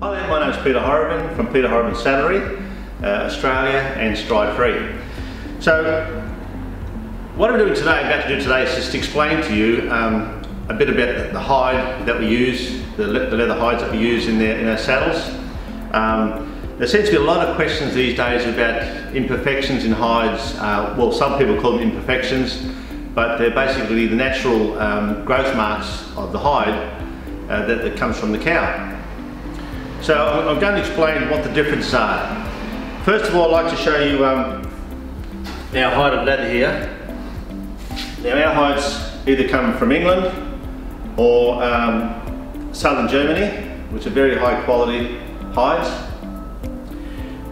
Hi there, my name is Peter Horobin from Peter Horobin Saddlery, Australia and Stride Free. So what I'm about to do today is just explain to you a bit about the hide that we use, the leather hides that we use in our saddles. There seems to be a lot of questions these days about imperfections in hides. Well, some people call them imperfections, but they're basically the natural growth marks of the hide that comes from the cow. So I'm going to explain what the differences are. First of all, I'd like to show you our hide of leather here. Now our hides either come from England or southern Germany, which are very high quality hides.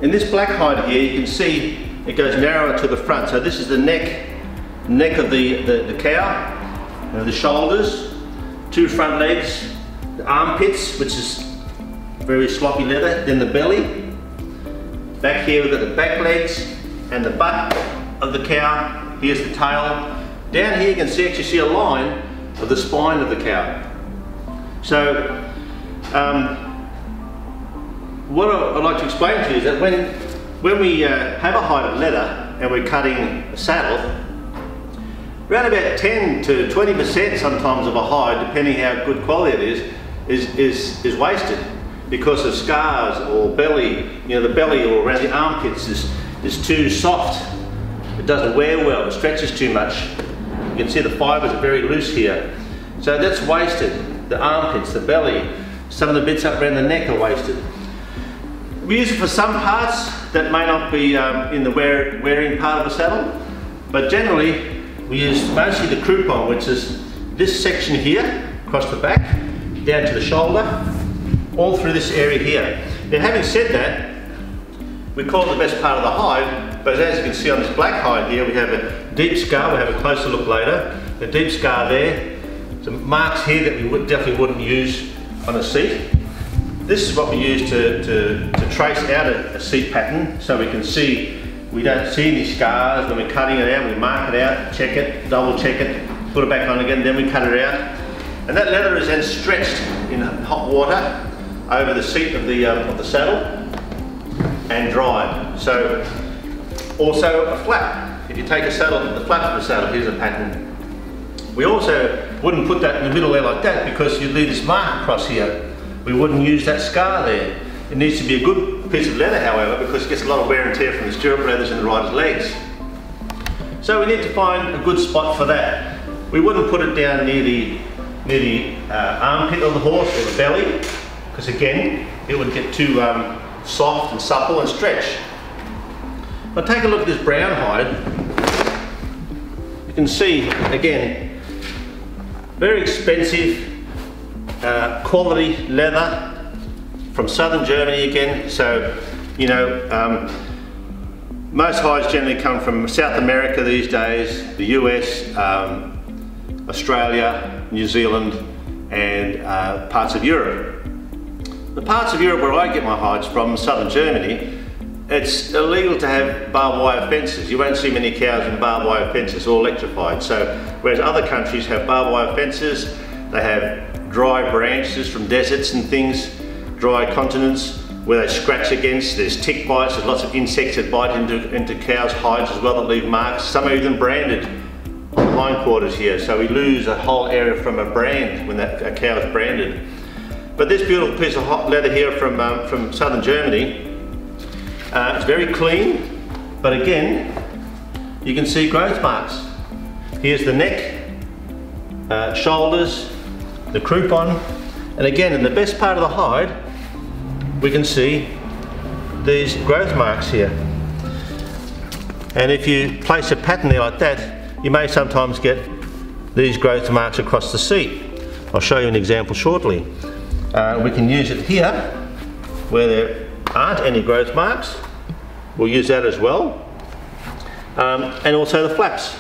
In this black hide here, you can see it goes narrower to the front. So this is the neck of the cow, the shoulders, two front legs, the armpits, which is very sloppy leather, then the belly. Back here we've got the back legs and the butt of the cow. Here's the tail. Down here you can actually see a line of the spine of the cow. So what I'd like to explain to you is that when we have a hide of leather and we're cutting a saddle, around about 10 to 20% sometimes of a hide, depending how good quality it is wasted because of scars or belly. You know, the belly or around the armpits is too soft. It doesn't wear well, it stretches too much. You can see the fibres are very loose here. So that's wasted. The armpits, the belly, some of the bits up around the neck are wasted. We use it for some parts that may not be in the wearing part of the saddle, but generally we use mostly the croupion, which is this section here, across the back, down to the shoulder, all through this area here. Now having said that, we call it the best part of the hide, but as you can see on this black hide here, we have a deep scar. We'll have a closer look later. The deep scar there, some marks here that we definitely wouldn't use on a seat. This is what we use to trace out a seat pattern, so we can see, we don't see any scars. When we're cutting it out, we mark it out, check it, double check it, put it back on again, then we cut it out. And that leather is then stretched in hot water over the seat of the saddle and dried. So also a flap. If you take a saddle, the flap of the saddle, here's a pattern. We also wouldn't put that in the middle there like that because you'd leave this mark across here. We wouldn't use that scar there. It needs to be a good piece of leather, however, because it gets a lot of wear and tear from the stirrup leathers and the rider's legs. So we need to find a good spot for that. We wouldn't put it down near the armpit of the horse or the belly, because again, it would get too soft and supple and stretch. But take a look at this brown hide. You can see, again, very expensive quality leather from southern Germany again. So, you know, most hides generally come from South America these days, the US, Australia, New Zealand, and parts of Europe. The parts of Europe where I get my hides from, southern Germany, it's illegal to have barbed wire fences. You won't see many cows in barbed wire fences, all electrified. So, whereas other countries have barbed wire fences, they have dry branches from deserts and things, dry continents where they scratch against. There's tick bites, there's lots of insects that bite into cows' hides as well that leave marks. Some are even branded on the hindquarters here, so we lose a whole area from a brand when a cow is branded. But this beautiful piece of hot leather here from southern Germany, it's very clean, but again, you can see growth marks. Here's the neck, shoulders, the croupion, and again, in the best part of the hide, we can see these growth marks here. And if you place a pattern there like that, you may sometimes get these growth marks across the seat. I'll show you an example shortly. We can use it here where there aren't any growth marks. We'll use that as well. And also the flaps.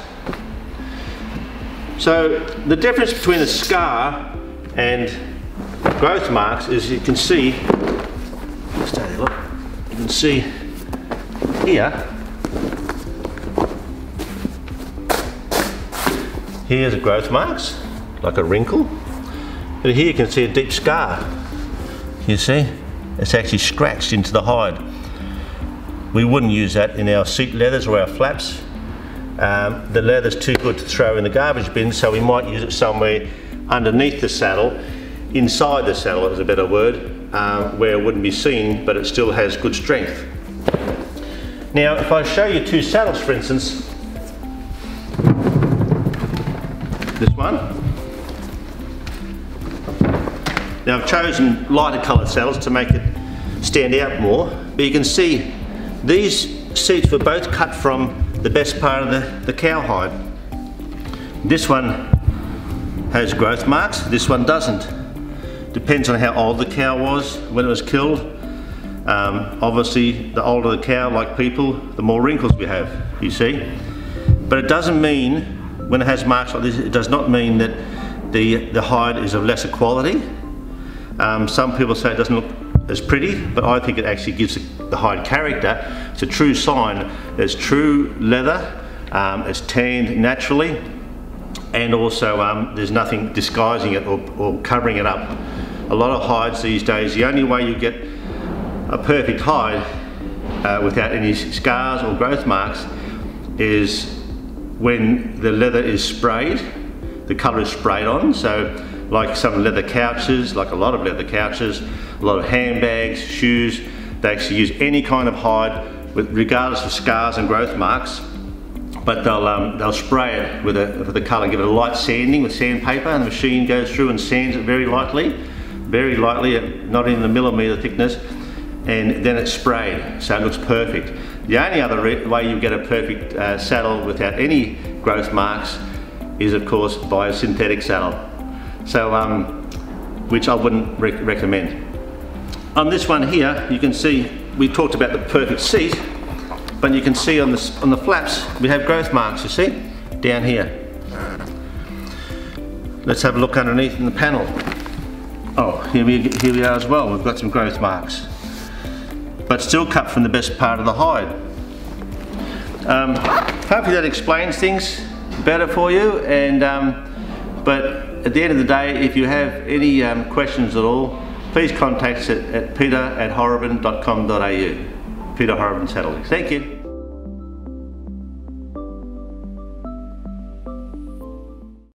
So the difference between a scar and growth marks is you can see, just take a look, you can see here, here's the growth marks, like a wrinkle. But here you can see a deep scar, you see, It's actually scratched into the hide. We wouldn't use that in our seat leathers or our flaps. The leather's too good to throw in the garbage bin, so we might use it somewhere underneath the saddle, inside the saddle is a better word, where it wouldn't be seen, but it still has good strength. Now, if I show you two saddles, for instance, this one. Now, I've chosen lighter coloured saddles to make it stand out more, but you can see these seats were both cut from the best part of the cowhide. This one has growth marks, this one doesn't. Depends on how old the cow was when it was killed. Obviously, the older the cow, like people, the more wrinkles we have, you see. But it doesn't mean, when it has marks like this, it does not mean that the hide is of lesser quality. Some people say it doesn't look as pretty, but I think it actually gives the hide character. It's a true sign. There's true leather, it's tanned naturally, and also there's nothing disguising it or covering it up. A lot of hides these days, the only way you get a perfect hide without any scars or growth marks is when the leather is sprayed, the colour is sprayed on. So like some leather couches, like a lot of leather couches, a lot of handbags, shoes, they actually use any kind of hide regardless of scars and growth marks, but they'll spray it with the colour, give it a light sanding with sandpaper, and the machine goes through and sands it very lightly, not in the millimetre thickness, and then it's sprayed, so it looks perfect. The only other way you get a perfect saddle without any growth marks is, of course, by a synthetic saddle, so which I wouldn't recommend. On this one here, you can see we talked about the perfect seat, but you can see on the flaps we have growth marks, you see, down here. Let's have a look underneath in the panel. Oh, here we are as well. We've got some growth marks, but still cut from the best part of the hide. Hopefully that explains things better for you, and but at the end of the day, if you have any questions at all, please contact us at peter@horobin.com.au. Peter Horobin Saddling. Thank you.